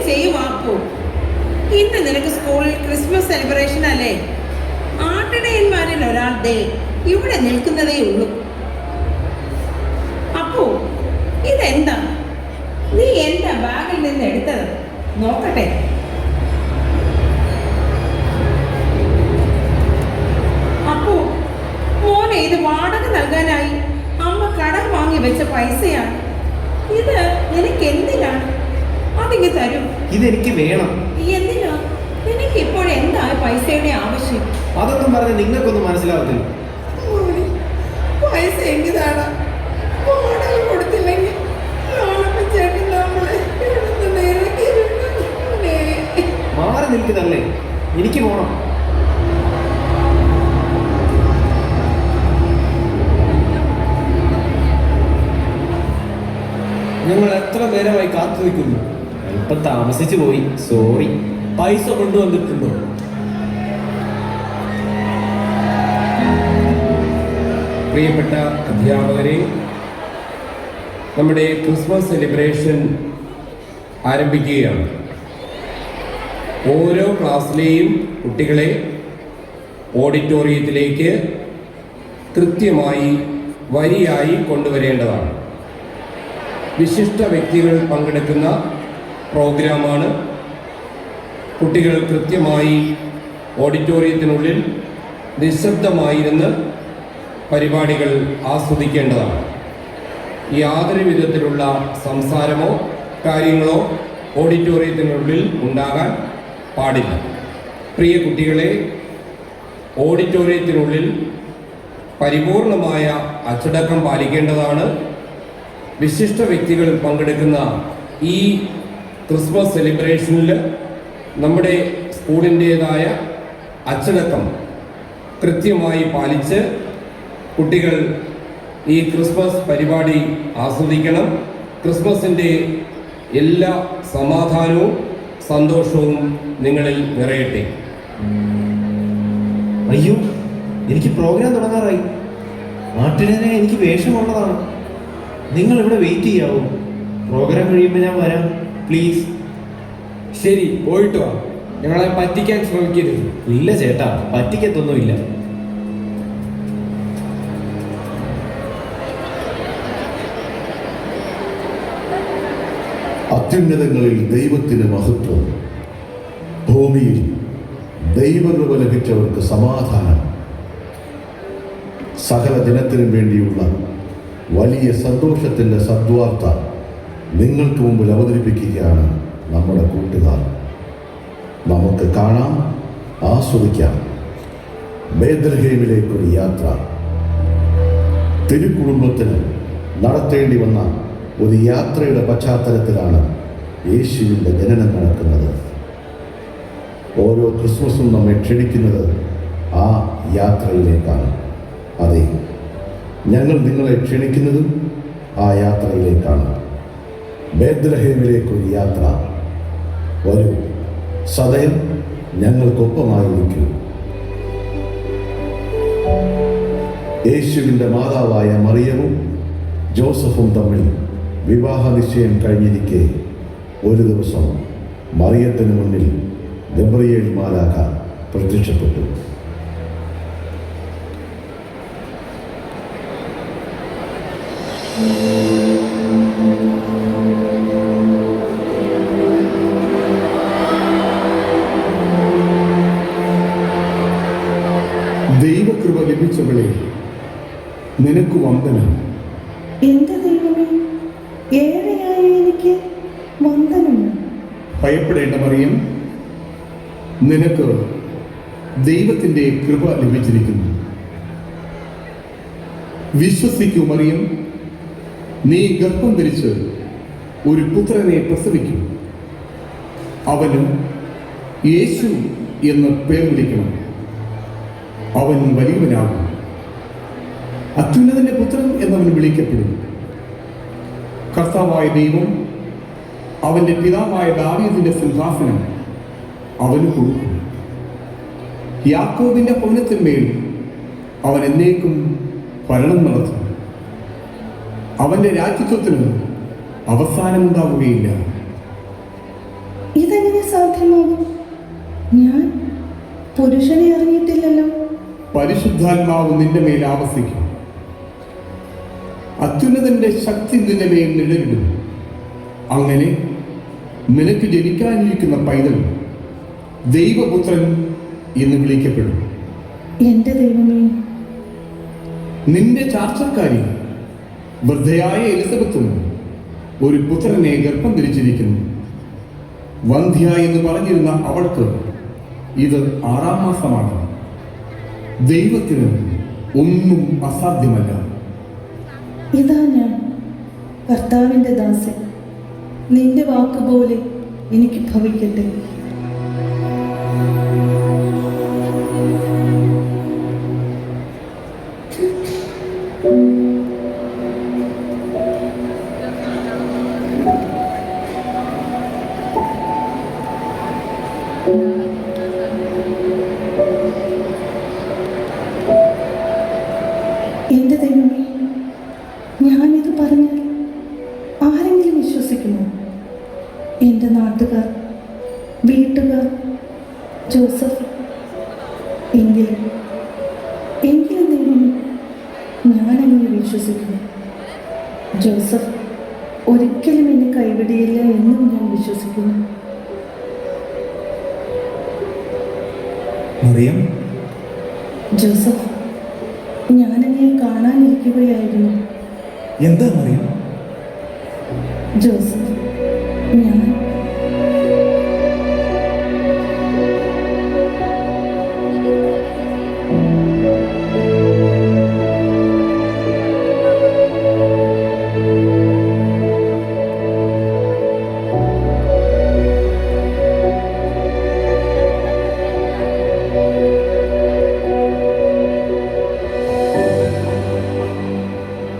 ചെയ്യുവാക്കൂ. ഇന്ന് നിനക്ക് സ്കൂളിൽ ക്രിസ്മസ് സെലിബ്രേഷൻ അല്ലേ? ആട്ടിടയന്മാരിൽ ഒരാളുടെ ഇവിടെ നിൽക്കുന്നതേ ഉള്ളൂ. അപ്പോ ഇതെന്താ നീ എന്റെ ബാഗിൽ നിന്ന് എടുത്തത്? നോക്കട്ടെ. അപ്പോ മോനെ, ഇത് വാടക നൽകാനായി അമ്മ കടം വാങ്ങി വെച്ച പൈസയാണ്. ഇത് നിനക്ക് എന്തിനാണ്? അതിങ്ങ് തരൂ. ഇതെനിക്ക് വേണം. എന്തിനാ? നിനക്ക് ഇപ്പോഴെന്താ പൈസയുടെ ആവശ്യം? അതൊന്നും പറഞ്ഞ് നിങ്ങൾക്കൊന്നും മനസ്സിലാവത്തില്ല. പൈസ എങ്കിതാണ് വാടക കൊടുത്തില്ലെങ്കിൽ മാറി നിൽക്കുന്നല്ലേ, എനിക്ക് പോണം. ഞങ്ങൾ എത്ര നേരമായി കാത്തു നിൽക്കുന്നു. അല്പം താമസിച്ചു പോയി, സോറി. പൈസ കൊണ്ടുവന്നിട്ടുണ്ടോ? പ്രിയപ്പെട്ട അധ്യാപകരെ, നമ്മുടെ ക്രിസ്മസ് സെലിബ്രേഷൻ ആരംഭിക്കുകയാണ്. ഓരോ ക്ലാസ്സിലെയും കുട്ടികളെ ഓഡിറ്റോറിയത്തിലേക്ക് കൃത്യമായി വരിയായി കൊണ്ടുവരേണ്ടതാണ്. വിശിഷ്ട വ്യക്തികൾ പങ്കെടുക്കുന്ന പ്രോഗ്രാമാണ്. കുട്ടികൾ കൃത്യമായി ഓഡിറ്റോറിയത്തിനുള്ളിൽ നിശബ്ദമായിരുന്ന് പരിപാടികൾ ആസ്വദിക്കേണ്ടതാണ്. യാതൊരു വിധത്തിലുള്ള സംസാരമോ കാര്യങ്ങളോ ഓഡിറ്റോറിയത്തിനുള്ളിൽ ഉണ്ടാകാൻ പാടില്ല. പ്രിയ കുട്ടികളെ, ഓഡിറ്റോറിയത്തിനുള്ളിൽ പരിപൂർണമായ അച്ചടക്കം പാലിക്കേണ്ടതാണ്. വിശിഷ്ട വ്യക്തികൾ പങ്കെടുക്കുന്ന ഈ ക്രിസ്മസ് സെലിബ്രേഷനിൽ നമ്മുടെ സ്കൂളിൻ്റേതായ അച്ചടക്കം കൃത്യമായി പാലിച്ച് കുട്ടികൾ ഈ ക്രിസ്മസ് പരിപാടി ആസ്വദിക്കണം. ക്രിസ്മസിൻ്റെ എല്ലാ സമാധാനവും സന്തോഷവും നിങ്ങളിൽ നിറയട്ടെ. അയ്യോ, എനിക്ക് പ്രോഗ്രാം തുടങ്ങാറായി. നാട്ടിനെ എനിക്ക് വേഷമുള്ളതാണ്. നിങ്ങൾ ഇവിടെ വെയിറ്റ് ചെയ്യാവോ? പ്രോഗ്രാം കഴിയുമ്പോൾ ഞാൻ വരാം, പ്ലീസ്. ശരി, പോയിട്ട് വാ. ഞങ്ങളെ പറ്റിക്കാൻ ശ്രമിക്കരുത്. ഇല്ല ചേട്ടാ, പറ്റിക്കത്തൊന്നുമില്ല. അത്യുന്നതങ്ങളിൽ ദൈവത്തിന് മഹത്വം, ഭൂമിയിൽ ദൈവകൃപ ലഭിച്ചവർക്ക് സമാധാനം. സകല ജനത്തിനും വേണ്ടിയുള്ള വലിയ സന്തോഷത്തിൻ്റെ സദ്വാർത്ത നിങ്ങൾക്ക് മുമ്പിൽ അവതരിപ്പിക്കുകയാണ് നമ്മുടെ കൂട്ടുകാർ. നമുക്ക് കാണാം, ആസ്വദിക്കാം. ബേത്ലഹേമിലേക്കൊരു യാത്ര. തിരുക്കുടുംബത്തിന് നടത്തേണ്ടി വന്ന ഒരു യാത്രയുടെ പശ്ചാത്തലത്തിലാണ് യേശുവിൻ്റെ ജനനം നടക്കുന്നത്. ഓരോ ക്രിസ്മസും നമ്മെ ക്ഷണിക്കുന്നത് ആ യാത്രയിലേക്കാണ്. അതെ, ഞങ്ങൾ നിങ്ങളെ ക്ഷണിക്കുന്നതും ആ യാത്രയിലേക്കാണ്. ബേത്ലഹേമിലേക്കൊരു യാത്ര. വരൂ, സദയം ഞങ്ങൾക്കൊപ്പമായിരിക്കൂ. യേശുവിൻ്റെ മാതാവായ മറിയവും ജോസഫും തമ്മിൽ വിവാഹ നിശ്ചയം കഴിഞ്ഞിരിക്കെ ഒരു ദിവസം മറിയത്തിന് മുന്നിൽ ഗബ്രിയേൽ മാലാഖ പ്രത്യക്ഷപ്പെട്ടു. ദൈവകൃപ ലഭിച്ചവളെ, നിനക്ക് വന്ദനം. എന്റെ ദൈവമേ, ഏറെയായി എനിക്ക് വന്ദനം. ഭയപ്പെടേണ്ട മറിയം, നിനക്ക് ദൈവത്തിൻ്റെ കൃപ ലഭിച്ചിരിക്കുന്നു. വിശ്വസിക്കൂ മറിയം, നീ ഗർഭം ധരിച്ച് ഒരു പുത്രനെ പ്രസവിക്കും. അവന് യേശു എന്ന് പേർ വിളിക്കണം. അവൻ വലിയവനാകും, അത്യുന്നതന്റെ പുത്രൻ എന്നവൻ വിളിക്കപ്പെടും. കർത്താവായ ദൈവം അവന്റെ പിതാവായ ദാവീദിന്റെ സിംഹാസനം അവന് കൊടുക്കും. യാക്കോബിന്റെ ഭവനത്തിന്മേൽ അവൻ എന്നേക്കും ഭരണം നടത്തും. അവന്റെ രാജ്യത്വത്തിന് അവസാനമുണ്ടാവുകയില്ല. ഇതെങ്ങനെ സാധ്യമാകും? ഞാൻ പുരുഷനെ അറിഞ്ഞിട്ടില്ലല്ലോ. പരിശുദ്ധാത്മാവ് നിന്റെ മേൽ ആവസിക്കും. അത്യുന്നതന്റെ ശക്തി നിന്റെ മേൽ നിഴലിടും. അങ്ങനെ നിനക്ക് ജനിക്കാനിരിക്കുന്ന പൈതൽ ദൈവപുത്രൻ എന്ന് വിളിക്കപ്പെടും. എൻ്റെ ദൈവമേ, നിന്റെ ചാർച്ചക്കാരി വൃദ്ധയായ എലിസബത്തും ഒരു പുത്രനെ ഗർഭം ധരിച്ചിരിക്കുന്നു. വന്ധ്യ എന്ന് പറഞ്ഞിരുന്ന അവൾക്ക് ഇത് 6-ാം മാസമാണ്. ദൈവത്തിന് ഒന്നും അസാധ്യമല്ല. ഇതാ ഞാൻ, കർത്താവിൻ്റെ ദാസൻ. നിന്റെ വാക്കുപോലെ എനിക്ക് ഭവിക്കട്ടെ. എൻ്റെ ദൈവമേ, ഞാനിത് പറഞ്ഞാൽ ആരെങ്കിലും വിശ്വസിക്കുമോ? എൻ്റെ നാട്ടുകാർ, വീട്ടുകാർ, ജോസഫ്. എങ്കിലും ദൈവമേ, ഞാനങ്ങനെ വിശ്വസിക്കുന്നു. ജോസഫ് ഒരിക്കലും എന്നെ കൈവിടിയില്ല എന്നും ഞാൻ വിശ്വസിക്കുന്നു. മറിയം, ജോസഫ്, ഞാനെന്നെ കാണാനിരിക്കുകയായിരുന്നു. എന്താ മറിയം? ജോസഫ്, ഞാൻ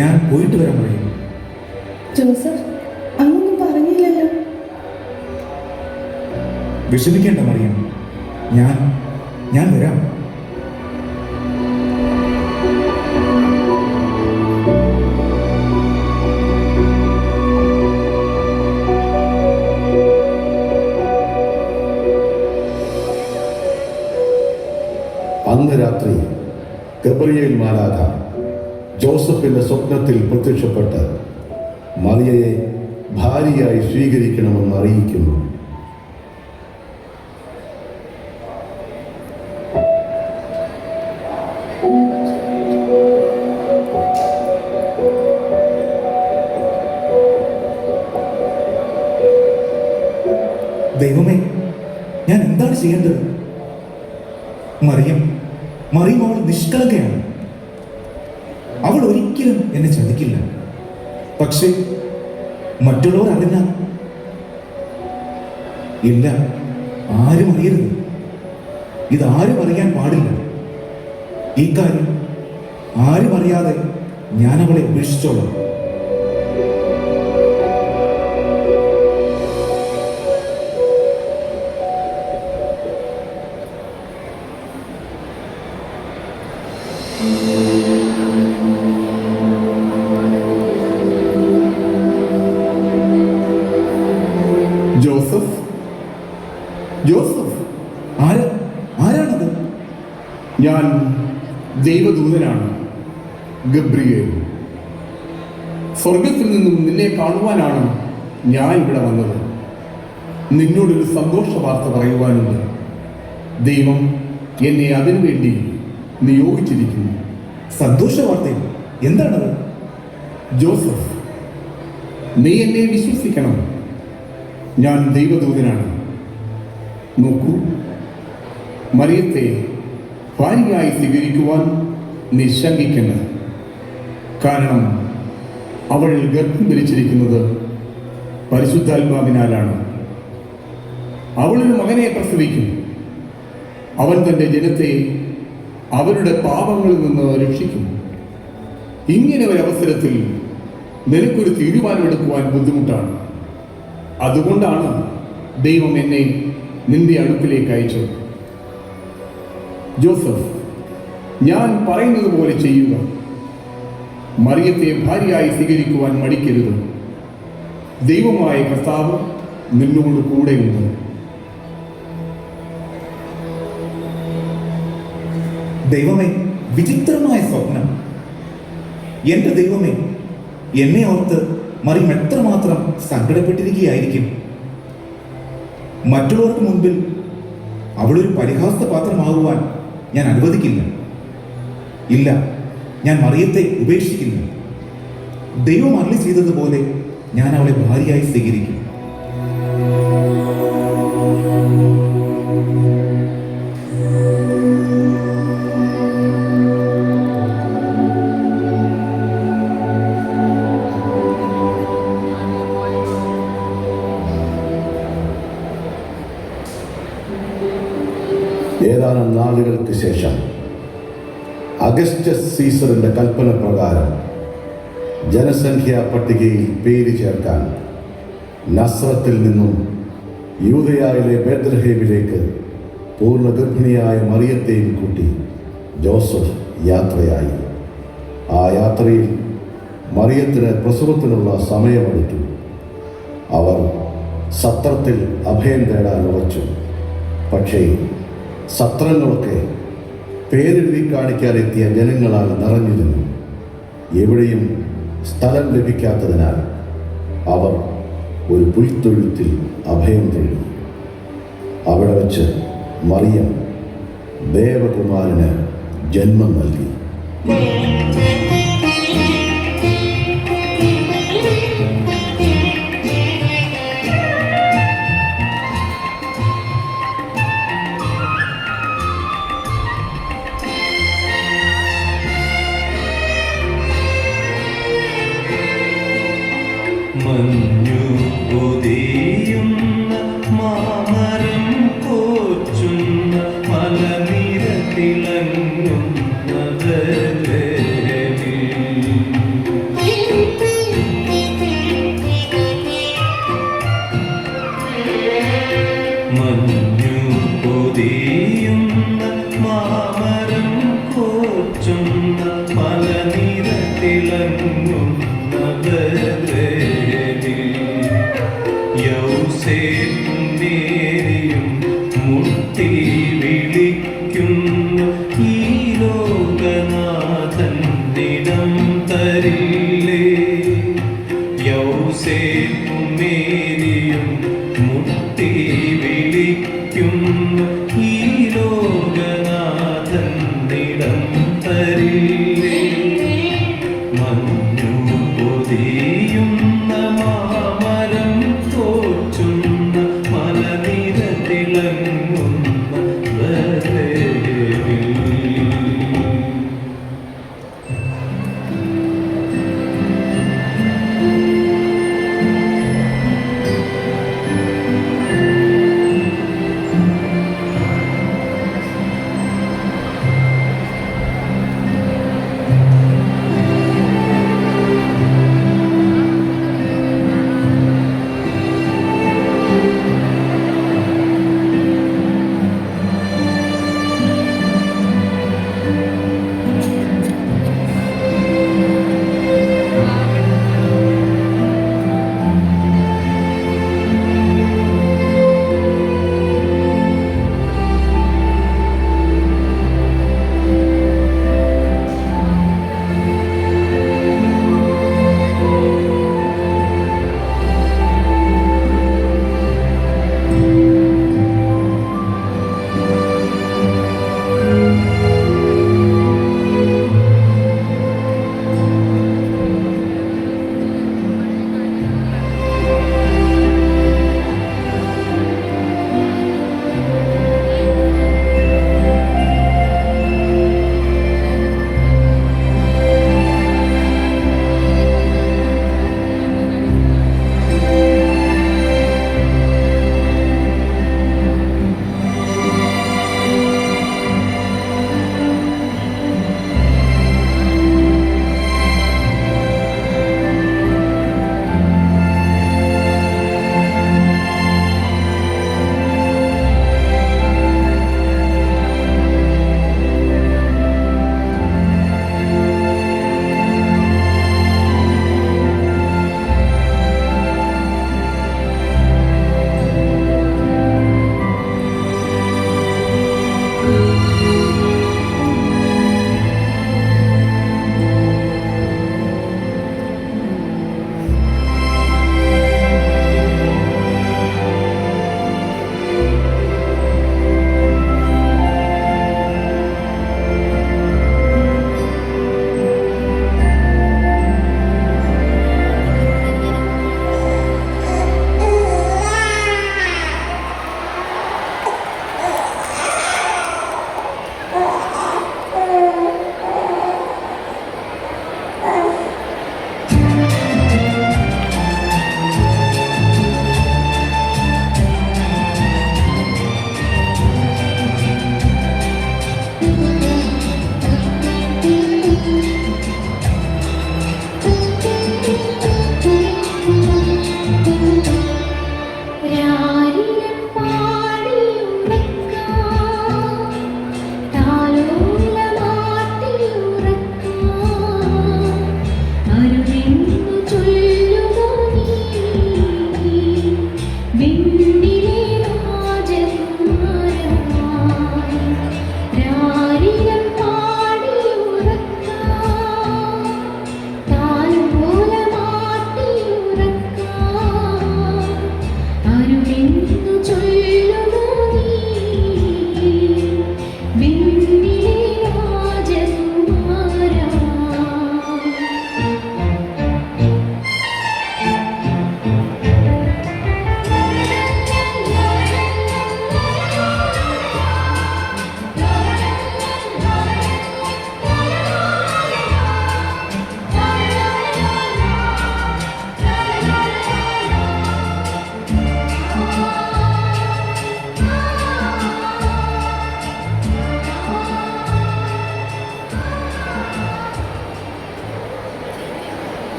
ഞാൻ പോയിട്ട് വരാൻ മറിയം. ജോസഫ്, അങ്ങൊന്നും പറഞ്ഞില്ലല്ലോ. വിഷമിക്കേണ്ട മറിയം, ഞാൻ വരാം. അന്ന് രാത്രി ഗബ്രിയേൽ മാലാഖ ജോസഫിന്റെ സ്വപ്നത്തിൽ പ്രത്യക്ഷപ്പെട്ട് മറിയയെ ഭാര്യയായി സ്വീകരിക്കണമെന്ന് അറിയിക്കുന്നു. ദൈവമേ, ഞാൻ എന്താണ് ചെയ്യേണ്ടത്? മറിയം അവൾ നിഷ്കളങ്കയാണ്. അവൾ ഒരിക്കലും എന്നെ ചതിക്കില്ല. പക്ഷേ മറ്റുള്ളവർ അറിഞ്ഞാൽ? ഇല്ല, ആരും അറിയരുത്. ഇതാരും അറിയാൻ പാടില്ല. ഈ കാര്യം ആരും അറിയാതെ ഞാൻ അവളെ ഉപേക്ഷിച്ചോളാം. ജോസഫ്, ജോസഫ്, ആരാണത്? ഞാൻ ദൈവദൂതനാണ്, ഗബ്രിയേൽ. സ്വർഗത്തിൽ നിന്നും നിന്നെ കാണുവാനാണ് ഞാൻ ഇവിടെ വന്നത്. നിന്നോടൊരു സന്തോഷ വാർത്ത പറയുവാനുണ്ട്. ദൈവം എന്നെ അതിനുവേണ്ടി നിയോഗിച്ചിരിക്കുന്നു. സന്തോഷ വാർത്തയോ? എന്താണത്? ജോസഫ്, നീ എന്നെ വിശ്വസിക്കണം. ഞാൻ ദൈവദൂതനാണ്. നോക്കൂ, മറിയത്തെ ഭാര്യയായി സ്വീകരിക്കുവാൻ നീ ശങ്കിക്കണ്ട. കാരണം അവൾ ഗർഭം ധരിച്ചിരിക്കുന്നത് പരിശുദ്ധാത്മാവിനാലാണ്. അവളൊരു മകനെ പ്രസവിക്കും. അവൻ തൻ്റെ ജനത്തെ അവരുടെ പാപങ്ങളിൽ നിന്ന് രക്ഷിക്കും. ഇങ്ങനെ ഒരു അവസരത്തിൽ നിനക്കൊരു തീരുമാനമെടുക്കുവാൻ ബുദ്ധിമുട്ടാണ്. അതുകൊണ്ടാണ് ദൈവം എന്നെ നിന്റെ അടുപ്പിലേക്ക് അയച്ചത്. ജോസഫ്, ഞാൻ പറയുന്നത് പോലെ ചെയ്യുക. മറിയത്തെ ഭാര്യയായി സ്വീകരിക്കുവാൻ മടിക്കരുത്. ദൈവമായ കർത്താവ് നിന്നോട് കൂടെയുണ്ട്. ദൈവമേ, വിചിത്രമായ സ്വപ്നം. എന്റെ ദൈവമേ, എന്നെ ഓർത്ത് മറിയം എത്രമാത്രം സങ്കടപ്പെട്ടിരിക്കുകയായിരിക്കും. മറ്റുള്ളവർക്ക് മുൻപിൽ അവളൊരു പരിഹാസപാത്രമാകുവാൻ ഞാൻ അനുവദിക്കില്ല. ഇല്ല, ഞാൻ മറിയത്തെ ഉപേക്ഷിക്കില്ല. ദൈവം അരുളി ചെയ്തതുപോലെ ഞാൻ അവളെ ഭാര്യയായി സ്വീകരിക്കും. ഏതാനും നാളുകൾക്ക് ശേഷം അഗസ്റ്റസ് സീസറിന്റെ കൽപ്പന പ്രകാരം ജനസംഖ്യാ പട്ടികയിൽ പേര് ചേർക്കാൻ നസ്രത്തിൽ നിന്നും യൂദയായിലെ ബേത്ലഹേമിലേക്ക് പൂർണ്ണഗർഭിണിയായ മറിയത്തെയും കൂട്ടി ജോസഫ് യാത്രയായി. ആ യാത്രയിൽ മറിയത്തിന് പ്രസവത്തിനുള്ള സമയമെടുത്തു. അവർ സത്രത്തിൽ അഭയം തേടാൻ ഉറച്ചു. പക്ഷേ സത്രങ്ങളൊക്കെ പേരെഴുതി കാണിക്കാനെത്തിയ ജനങ്ങളാൽ നിറഞ്ഞിരുന്നു. എവിടെയും സ്ഥലം ലഭിക്കാത്തതിനാൽ അവർ ഒരു പുൽത്തൊഴുത്തിൽ അഭയം തേടി. അവിടെ വച്ച് മറിയം ദേവകുമാരന് ജന്മം നൽകി. മഞ്ഞു പൊതിയുന്ന മാമരം കോച്ചുന്ന മലനിര തിളങ്ങുന്ന ബേത്ലഹേമിൽ. മഞ്ഞു പൊതിയുന്ന മാമരം കോച്ചുന്ന മലനിര തിളങ്ങുന്ന ബേത്ലഹേമിൽ. യൗസേപ്പും മേരിയും മുട്ടി വിളിക്കുന്നു, ഈ ലോകനാഥനിടം തരില്ലേ. യൗസേപ്പും മേരിയും മുട്ടി വിളിക്കുന്നു, ഈ ലോകനാഥനിടം തരില്ലേ. മഞ്ഞു പൊതിയുന്ന മാമരം തോച്ചുന്ന മലനിര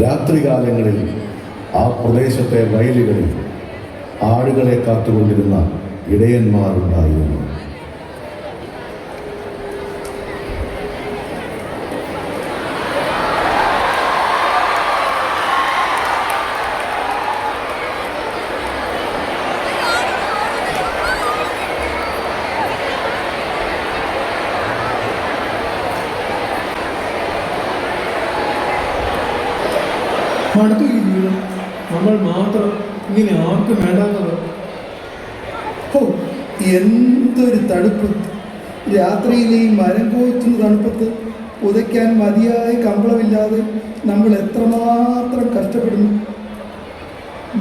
രാത്രികാലങ്ങളിൽ ആ പ്രദേശത്തെ വയലുകളിൽ ആടുകളെ കാത്തുകൊണ്ടിരുന്ന ഇടയന്മാരുണ്ടായിരുന്നു. അടുത്ത ജീവിതം നമ്മൾ മാത്രം ഇങ്ങനെ ആർക്കും വേണ്ടാത്തത്. ഓ, എന്തൊരു തണുപ്പ്! രാത്രിയിലെ ഈ മരം കോച്ചുന്ന തണുപ്പത്ത് പുതയ്ക്കാൻ മതിയായ കമ്പളമില്ലാതെ നമ്മൾ എത്രമാത്രം കഷ്ടപ്പെടുന്നു.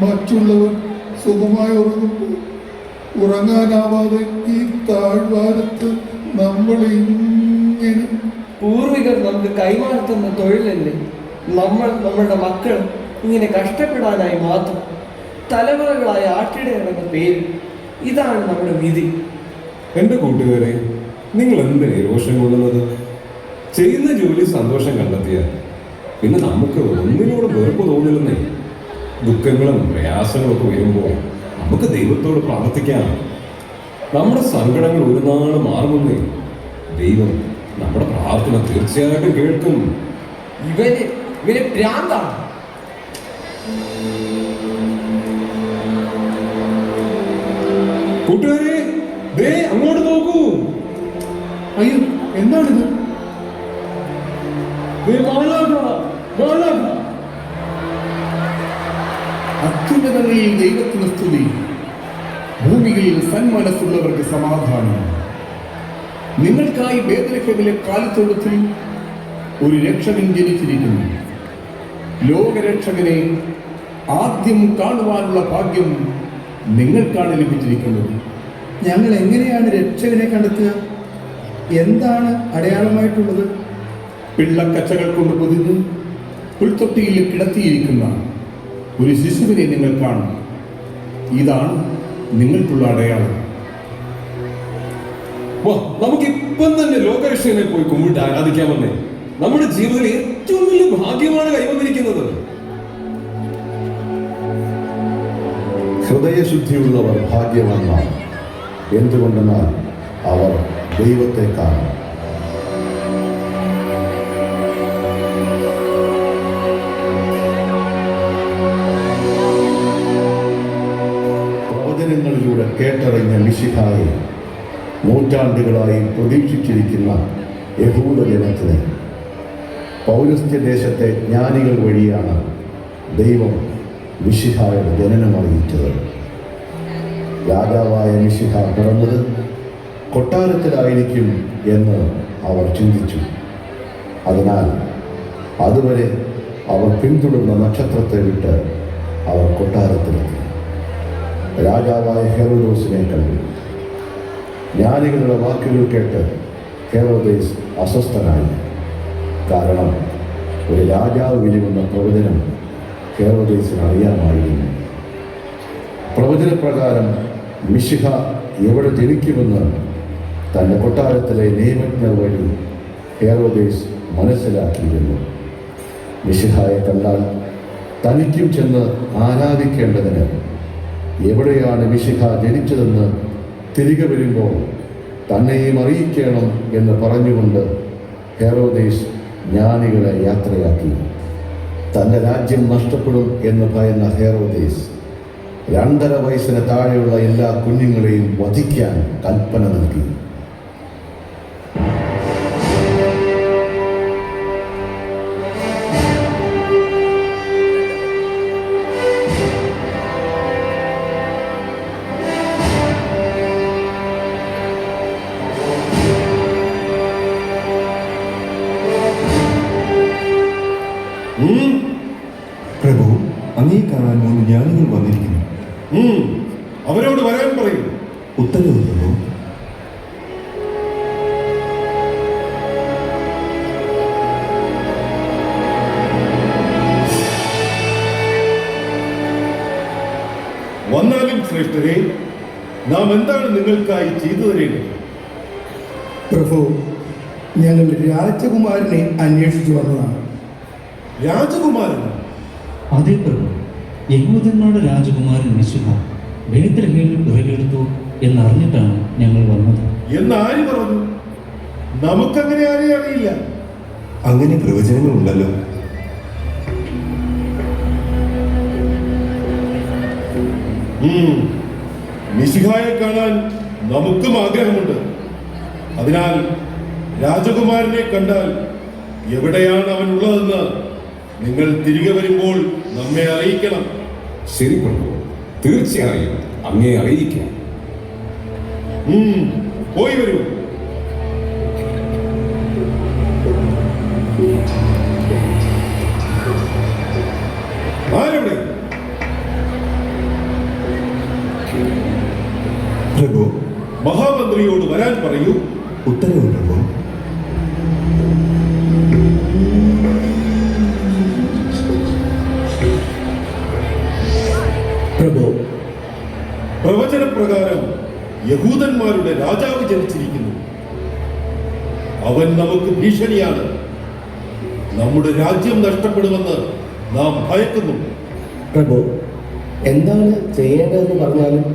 മറ്റുള്ളവർ സുഖമായി ഉറങ്ങുമ്പോൾ ഉറങ്ങാനാവാതെ ഈ താഴ്വാരത്ത് നമ്മൾ ഇങ്ങനെ. പൂർവികർ നമുക്ക് കൈമാറുന്ന തൊഴിലല്ലേ നമ്മളുടെ മക്കൾ ഇങ്ങനെ കഷ്ടപ്പെടാനായി മാത്രം തലമുറകളായ ആട്ടിടയണമെന്ന പേര്. ഇതാണ് നമ്മുടെ വിധി. എൻ്റെ കൂട്ടുകാരെ, നിങ്ങൾ എന്തിനാ രോഷം കൊള്ളുന്നത്? ചെയ്യുന്ന ജോലി സന്തോഷം കണ്ടെത്തിയാൽ പിന്നെ നമുക്ക് ഒന്നിനോട് വെറുപ്പ് തോന്നില്ലെന്നേ. ദുഃഖങ്ങളും പ്രയാസങ്ങളും ഒക്കെ വരുമ്പോൾ നമുക്ക് ദൈവത്തോട് പ്രാർത്ഥിക്കാം. നമ്മുടെ സങ്കടങ്ങൾ ഒരു നാൾ മാറുമെന്നേ. ദൈവം നമ്മുടെ പ്രാർത്ഥന തീർച്ചയായിട്ടും കേൾക്കും. ഇവരെ ഭ്രാന്താണ്. കൂട്ടുകാരെ, ദേ അങ്ങോട്ട് നോക്കൂ. അയ്യോ, എന്താണിത്? അത്യുന്നതങ്ങളിൽ ദൈവത്തിന് സ്തുതി, ഭൂമിയിൽ സന്മനസ്സുള്ളവർക്ക് സമാധാനം. നിങ്ങൾക്കായി ബേത്ലഹേമിലെ കാലിത്തൊഴുത്തിൽ ഒരു രക്ഷകൻ ജനിച്ചിരിക്കുന്നു. ലോകരക്ഷകനെ ആദ്യം കാണുവാനുള്ള ഭാഗ്യം നിങ്ങൾക്കാണ് ലഭിച്ചിരിക്കുന്നത്. ഞങ്ങൾ എങ്ങനെയാണ് രക്ഷകനെ കണ്ടെത്തുക? എന്താണ് അടയാളമായിട്ടുള്ളത്? പിള്ളക്കച്ചകൾ കൊണ്ട് പൊതിഞ്ഞ് പുൽത്തൊട്ടിയിൽ കിടത്തിയിരിക്കുന്ന ഒരു ശിശുവിനെ നിങ്ങൾ കാണും. ഇതാണ് നിങ്ങൾക്കുള്ള അടയാളം. നമുക്ക് ഇപ്പം തന്നെ ലോകരക്ഷകനെ പോയി കുമ്പിട്ട് ആരാധിക്കാമെന്നേ. നമ്മുടെ ജീവിതത്തിൽ ഏറ്റവും വലിയ ഭാഗ്യമാണ് കൈവന്നിരിക്കുന്നത്. ഹൃദയശുദ്ധിയുള്ളവർ ഭാഗ്യവാന്മാർ. എന്തുകൊണ്ടെന്നാൽ അവർ ദൈവത്തെ കാണും. പ്രവചനങ്ങളിലൂടെ കേട്ടറിഞ്ഞ മിശിഹായെ നൂറ്റാണ്ടുകളായി പ്രതീക്ഷിച്ചിരിക്കുന്ന യഹൂദ ജനത്തിന് പൗരസ്ത്യദേശത്തെ ജ്ഞാനികൾ വഴിയാണ് ദൈവം മിശിഹായുടെ ജനനം അറിയിച്ചത്. രാജാവായ മിശിഹ പിറന്നത് കൊട്ടാരത്തിലായിരിക്കും എന്ന് അവർ ചിന്തിച്ചു. അതിനാൽ അതുവരെ അവർ പിന്തുടർന്ന നക്ഷത്രത്തെ വിട്ട് അവർ കൊട്ടാരത്തിലെത്തി. രാജാവായ ഹെറോദോസിനെ കണ്ടു. ജ്ഞാനികളുടെ വാക്കുകൾ കേട്ട് ഹെറോദേസ് അസ്വസ്ഥനായി. കാരണം ഒരു രാജാവ് വരുമെന്ന പ്രവചനം ഹെറോദേസിന് അറിയാമായിരുന്നു. പ്രവചനപ്രകാരം മിശിഹ എവിടെ ജനിക്കുമെന്ന് തൻ്റെ കൊട്ടാരത്തിലെ നിയമജ്ഞർ വഴി ഹെറോദേസ് മനസ്സിലാക്കിയിരുന്നു. മിശിഹായെ കണ്ടാൽ തനിക്കും ചെന്ന് ആരാധിക്കേണ്ടതിന് എവിടെയാണ് മിശിഹ ജനിച്ചതെന്ന് തിരികെ വരുമ്പോൾ തന്നെയും അറിയിക്കണം എന്ന് പറഞ്ഞുകൊണ്ട് ഹെറോദേസ് ജ്ഞാനികളെ യാത്രയാക്കി. തൻ്റെ രാജ്യം നഷ്ടപ്പെടും എന്ന് ഭയന്ന ഹെറോദേസ് 2.5 വയസ്സിന് താഴെയുള്ള എല്ലാ കുഞ്ഞുങ്ങളെയും വധിക്കാൻ കൽപ്പന നൽകി. പ്രഭു, അങ്ങേ കാണാൻ 3 ജ്ഞാനികൾ വന്നിരിക്കുന്നു. അവരോട് വരാൻ പറയും. ഉത്തരവ് പ്രഭു. വന്നാലും ശ്രേഷ്ഠരെ, നാം എന്താണ് നിങ്ങൾക്കായി ചെയ്തു തരേണ്ടത്? പ്രഭു, ഞങ്ങൾ രാജകുമാരനെ അന്വേഷിച്ചു വന്നതാണ്. രാജകുമാരൻ? അതേ പ്രഭു, യഹൂദന്മാരുടെ രാജകുമാരൻ മിശിഹ ബേത്ലഹേമിൽ പിറവിയെടുത്തു എന്നറിഞ്ഞിട്ടാണ് ഞങ്ങൾ വന്നത്. എന്നാര് പറഞ്ഞു? നമുക്കങ്ങനെ ആരെയും അറിയില്ല. അങ്ങനെ പ്രവചനങ്ങളുണ്ടല്ലോ. മിശിഹായെ കാണാൻ നമുക്കും ആഗ്രഹമുണ്ട്. അതിനാൽ രാജകുമാരനെ കണ്ടാൽ എവിടെയാണ് അവൻ ഉള്ളതെന്ന് നിങ്ങൾ തിരികെ വരുമ്പോൾ നമ്മെ അറിയിക്കണം. ശരി പ്രഭു, തീർച്ചയായും അങ്ങേ അറിയിക്കാം. പോയി വരൂ. ആരെവിടെ? പ്രഭു, മഹാമന്ത്രിയോട് വരാൻ പറയൂ. ഉത്തരവ് പ്രഭു. പ്രഭു, പ്രവചനപ്രകാരം യഹൂദന്മാരുടെ രാജാവ് ജനിച്ചിരിക്കുന്നു. അവൻ നമുക്ക് ഭീഷണിയാണ്. നമ്മുടെ രാജ്യം നഷ്ടപ്പെടുമെന്ന് നാം ഭയക്കുന്നു. പ്രഭു, എന്താണ് ചെയ്യേണ്ടതെന്ന് പറഞ്ഞാലും.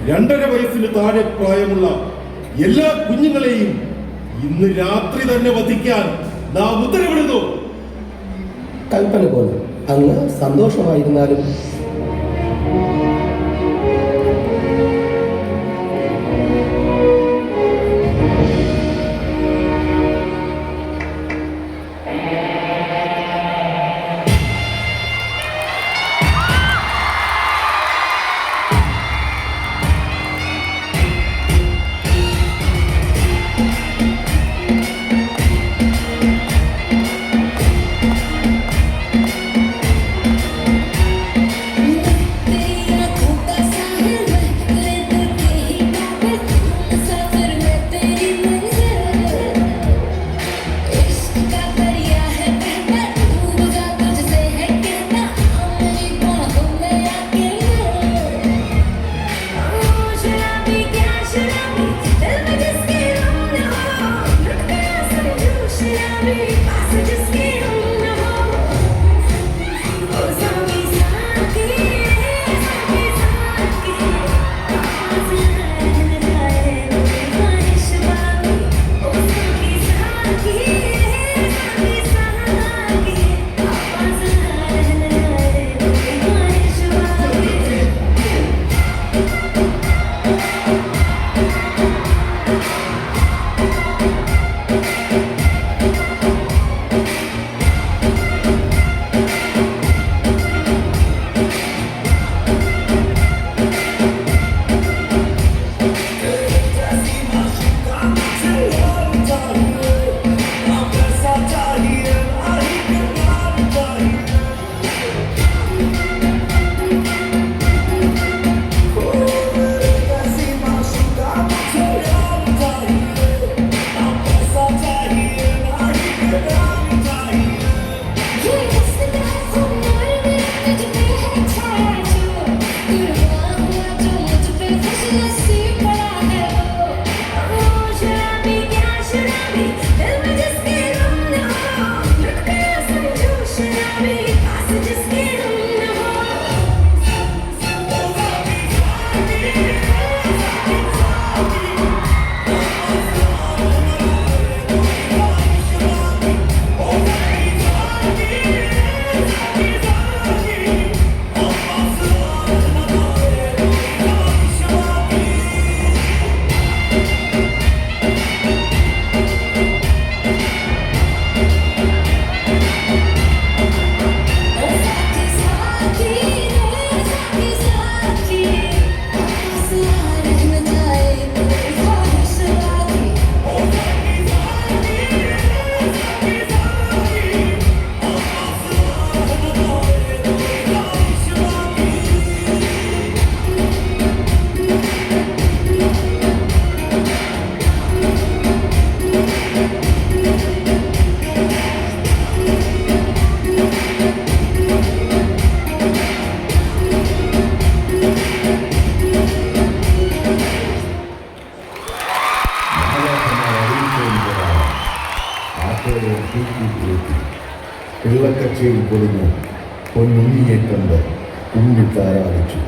2.5 വയസ്സിന് താഴെ പ്രായമുള്ള എല്ലാ കുഞ്ഞുങ്ങളെയും ഇന്ന് രാത്രി തന്നെ വധിക്കാൻ നാം ഉത്തരവിടുന്നു. കൽപ്പന പോലെ. അങ്ങ് സന്തോഷമായിരുന്നാലും. പിള്ളക്കച്ചയിൽ പൊതിഞ്ഞ് പൊന്നുണ്ണിയെ കണ്ട് കുഞ്ഞിട്ടാരാധിച്ചു.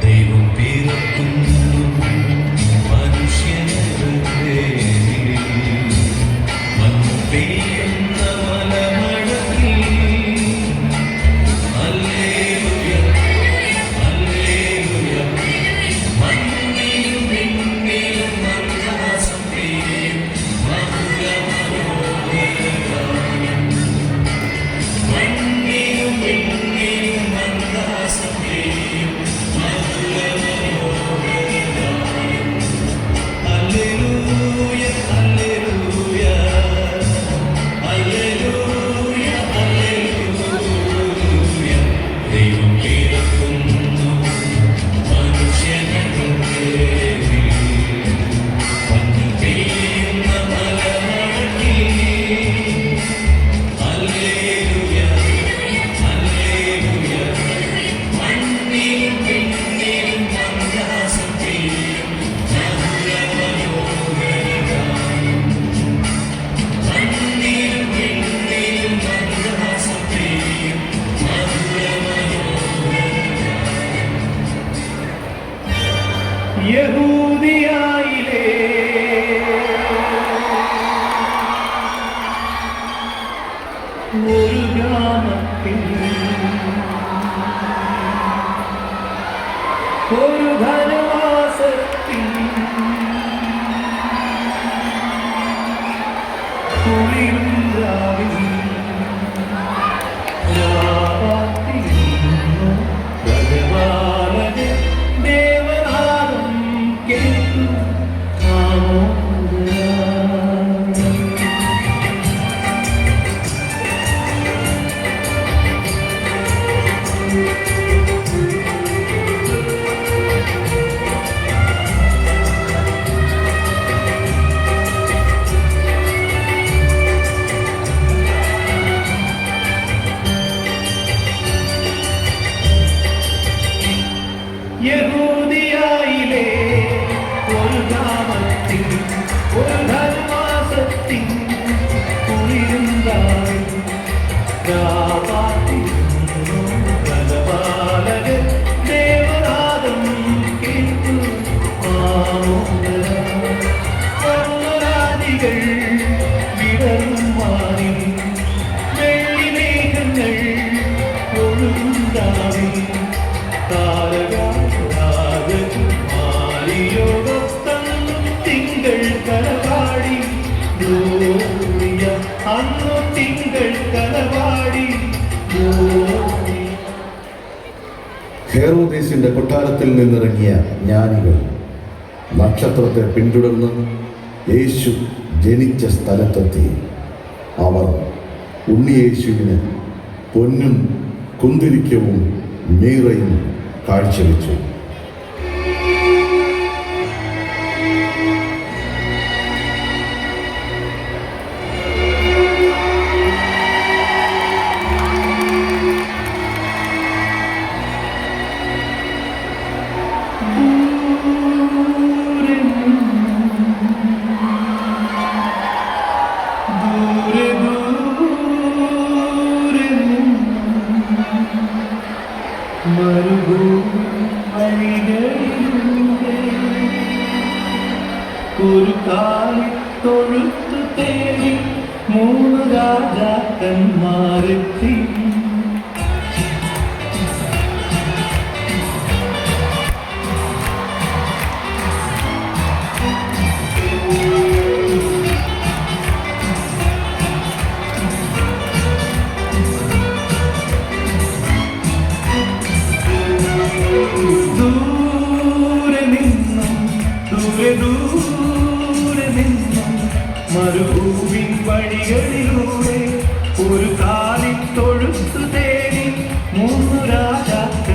ദൈവം പിറക്കുന്നു മനുഷ്യനെ വന്നു പെയ്യുന്ന മലമഴയിൽ ഹല്ലേലൂയ ഹല്ലേലൂയ മണ്ണിലും വിണ്ണിലും മന്ദഹാസം പെയ്യും മധുരമനോഹരഗാനം മണ്ണിലും വിണ്ണിലും മന്ദഹാസം പെയ്യും Hallelujah, hallelujah, hallelujah, hallelujah. ദൈവം പിറക്കുന്നു മനുഷ്യനെ വന്നു പെയ്യുന്ന മലമഴയിൽ Hallelujah, hallelujah. മണ്ണിലും വിണ്ണിലും മന്ദഹാസം പെയ്യും യഹൂദിയായിലെ ഒരു ഗ്രാമത്തിൽ ഒരു ധനവാസത്തിൽ കുളിരും രാവിൽ രാത്രിയിരുന്നു ഭഗവാനേ ദേവനാദം കേട്ടു യഹൂദിയായിലെ ഒരു ഗ്രാമത്തിൽ ഒരു ധനവാസത്തിൽ കുളിരുണ്ടായി ധനപാലകൻ ദേവനാദം കേട്ടു ആമോദരാദികൾ വിടരും മാറി വെള്ളിമേഘങ്ങൾ ഒഴുകുണ്ടായി തിങ്കൾ കലവാടി അന്നു തിങ്കൾ കലവാടി. ഹെറോദേസിന്റെ കൊട്ടാരത്തിൽ നിന്നിറങ്ങിയ ജ്ഞാനികൾ നക്ഷത്രത്തെ പിന്തുടർന്ന് യേശു ജനിച്ച സ്ഥലത്തെത്തി. അവർ ഉണ്ണിയേശുവിന് പൊന്നും കുന്തിരിക്കവും മീറയും കാഴ്ചവെച്ചു. ഒരു കാലി തൊഴുത്തു തേടി 3 രാജാക്കന്മാരെത്തി. ദൂരെ നിന്നും മരുഭൂമിൻ വഴികളിലൂടെ ഒരു കാലി തൊഴുത്തു തേടി 3 രാജാക്കന്മാരെത്തി.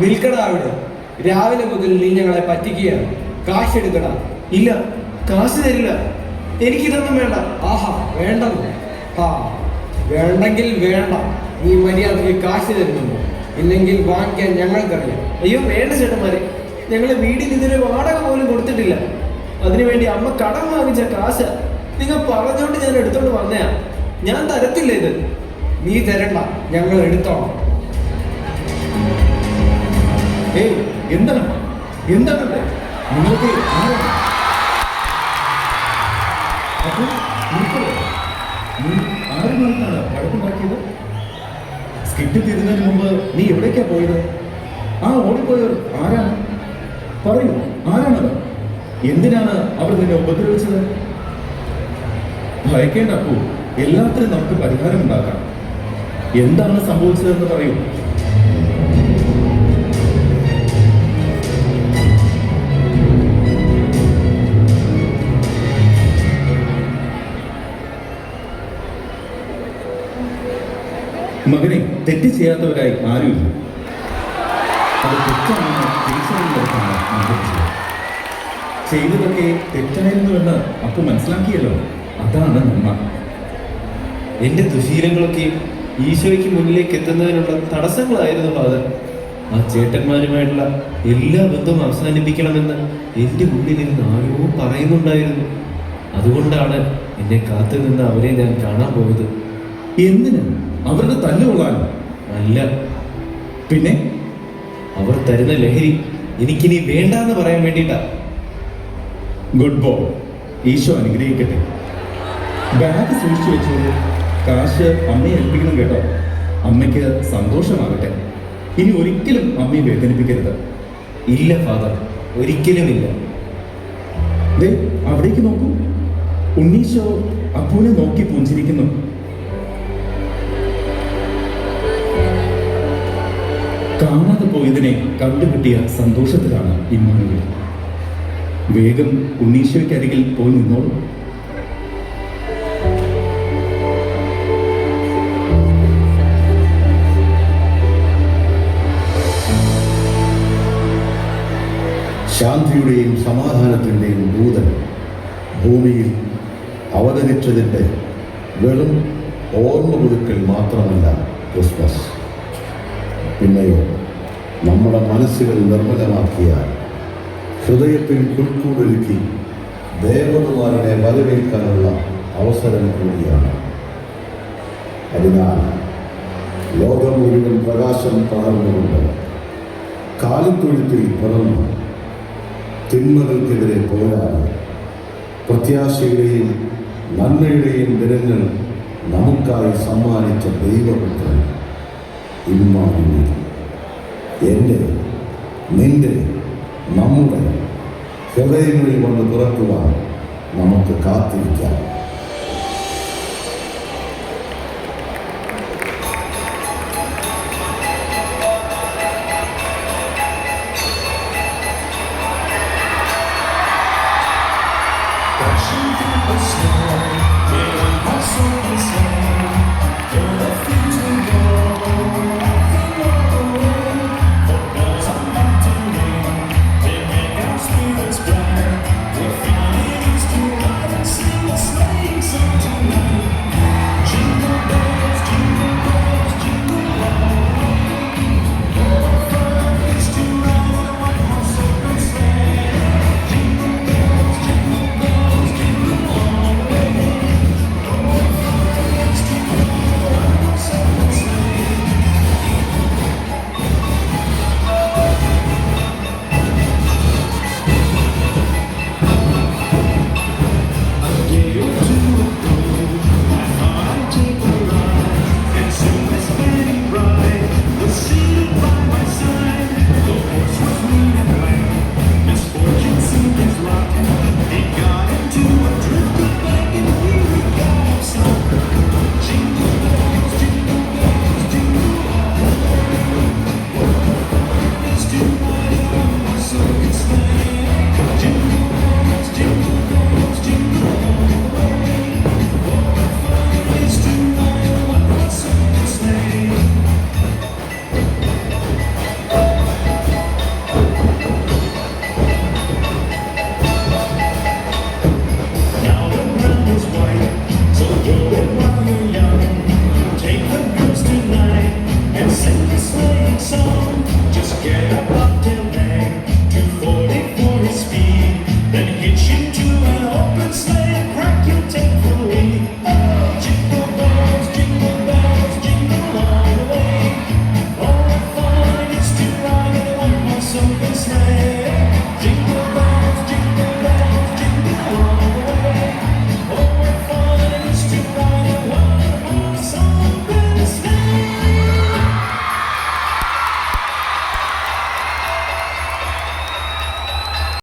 നിൽക്കടാ അവിടെ. രാവിലെ മുതൽ നീ ഞങ്ങളെ പറ്റിക്കുകയാണ്. കാശെടുക്കടാ. ഇല്ല, കാശ് തരില്ല. എനിക്കിതൊന്നും വേണ്ട. ആഹാ, വേണ്ടെന്ന്. ആ, വേണ്ടെങ്കിൽ വേണ്ട. നീ മര്യാദയ്ക്ക് കാശ് തരുന്നുണ്ടോ? ഇല്ലെങ്കിൽ വാങ്ങിക്കാൻ ഞങ്ങൾക്കറിയാം. അയ്യോ വേണ്ട ചേട്ടന്മാരെ, ഞങ്ങളെ വീടിന് ഇതുവരെ വാടക പോലും കൊടുത്തിട്ടില്ല. അതിനുവേണ്ടി അമ്മ കടം വാങ്ങിച്ച കാശ് നിങ്ങൾ പറഞ്ഞോണ്ട് ഞാൻ എടുത്തോണ്ട് വന്നയാ. ഞാൻ തരത്തില്ല ഇത്. നീ തരണ്ട, ഞങ്ങൾ എടുത്തോളാം. ഏയ്, എന്താണ് എന്താണ് നിങ്ങൾക്ക് അപ്പോൾ നീ ആരുമായിട്ടാണ് വഴക്കുണ്ടാക്കിയത്? സ്കിറ്റ് തീരുന്നതിന് മുമ്പ് നീ എവിടേക്കാ പോയത്? ആ ഓടിപ്പോയവർ ആരാണ്? പറയൂ, ആരാണത്? എന്തിനാണ് അവർ നിന്നെ ഉപദ്രവിച്ചത്? ഭയക്കേണ്ട അപ്പു, എല്ലാത്തിനും നമുക്ക് പരിഹാരം ഉണ്ടാക്കാം. എന്താണ് സംഭവിച്ചതെന്ന് പറയൂ. മകനെ, തെറ്റ് ചെയ്യാത്തവരായി ആരുമില്ല. അത് തെറ്റാണെന്ന് തിരിച്ചറിയുന്നവർക്കാണ് ആഗ്രഹിച്ചത്. ചെയ്തതൊക്കെ തെറ്റായിരുന്നുവെന്ന് അപ്പോൾ മനസ്സിലാക്കിയല്ലോ. അതാണ് നന്മ. എന്റെ ദുശീലങ്ങളൊക്കെ ഈശോയ്ക്ക് മുന്നിലേക്ക് എത്തുന്നതിനുള്ള തടസ്സങ്ങളായിരുന്നു ഫാദർ. ആ ചേട്ടന്മാരുമായിട്ടുള്ള എല്ലാ ബന്ധവും അവസാനിപ്പിക്കണമെന്ന് എൻ്റെ ഉള്ളിലിരുന്ന് ആരോ പറയുന്നുണ്ടായിരുന്നു. അതുകൊണ്ടാണ് എന്നെ കാത്തു നിന്ന് അവരെ ഞാൻ കാണാൻ പോയത്. എന്തിന്? അവരുടെ തല്ലുകൊള്ളാൻ അല്ല, പിന്നെ അവർ തരുന്ന ലഹരി എനിക്കിനി വേണ്ടാന്ന് പറയാൻ വേണ്ടിയിട്ടാ. Good boy. ഈശോ അനുഗ്രഹിക്കട്ടെ. ബാഗ് സൂക്ഷിച്ചു വെച്ചോളൂ. കാശ് അമ്മയെ ഏൽപ്പിക്കണം കേട്ടോ. അമ്മയ്ക്ക് സന്തോഷമാകട്ടെ. ഇനി ഒരിക്കലും അമ്മയെ വേദനിപ്പിക്കരുത്. ഇല്ല ഫാദർ, ഒരിക്കലുമില്ല. ദേ, അവിടേക്ക് നോക്കൂ. ഉണ്ണീശോ അപ്പൂനെ നോക്കി പുഞ്ചിരിക്കുന്നു. കാണാതെ പോയതിനെ കണ്ടുകിട്ടിയ സന്തോഷത്തിലാണ് ഇമ്മാനുവേൽ. വേഗം ഉണ്ണീശോയ്ക്ക് അരികിൽ പോയി നിന്നോളൂ. ശാന്തിയുടെയും സമാധാനത്തിൻ്റെയും ദൂതൻ ഭൂമിയിൽ അവതരിച്ചതിൻ്റെ വെറും ഓർമ്മ പുതുക്കൽ മാത്രമല്ല ക്രിസ്മസ്. പിന്നെയോ നമ്മുടെ മനസ്സുകൾ നിർമ്മലമാക്കിയ, ഹൃദയത്തിൽ പുൽക്കൂടൊരുക്കി ദേവകുമാരനെ വരവേൽക്കാനുള്ള അവസരം കൂടിയാണ്. അതിനാൽ ലോകം മുഴുവൻ പ്രകാശം പകർന്നുകൊണ്ട് കാലിത്തൊഴുത്തിൽ പിറന്നു തിന്മകൾക്കെതിരെ പോരാടി പ്രത്യാശയുടെയും നന്മയുടെയും ദിനങ്ങൾ നമുക്കായി സമ്മാനിച്ച ദൈവപുത്രൻ ഇമ്മാനുവേൽ എൻ്റെ, നിന്റെ, നമ്മുടെ ഹൃദയങ്ങളിൽ വന്ന് തുറക്കുവാൻ നമുക്ക് കാത്തിരിക്കാം.